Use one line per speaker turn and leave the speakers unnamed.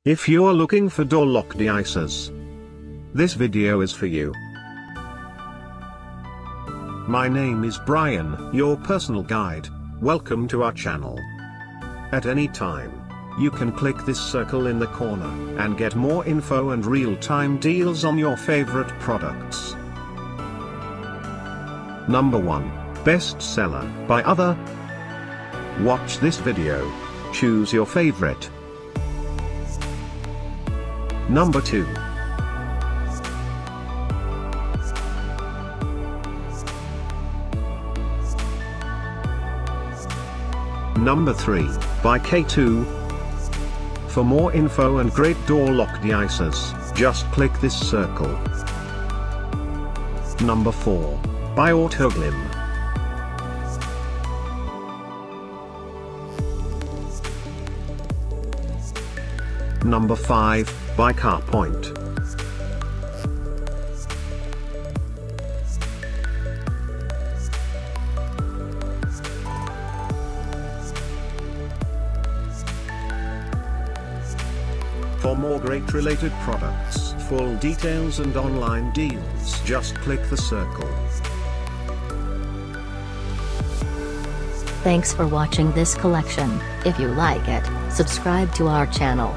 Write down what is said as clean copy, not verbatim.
If you're looking for door lock de-icers, this video is for you. My name is Brian, your personal guide. Welcome to our channel. At any time, you can click this circle in the corner and get more info and real-time deals on your favorite products. Number 1. Bestseller by other. Watch this video. Choose your favorite. Number 2. Number 3, by K2. For more info and great door lock de-icers, just click this circle. Number 4, by Autoglym. Number 5, by Carpoint. For more great related products, full details and online deals, just click the circle.
Thanks for watching this collection. If you like it, subscribe to our channel.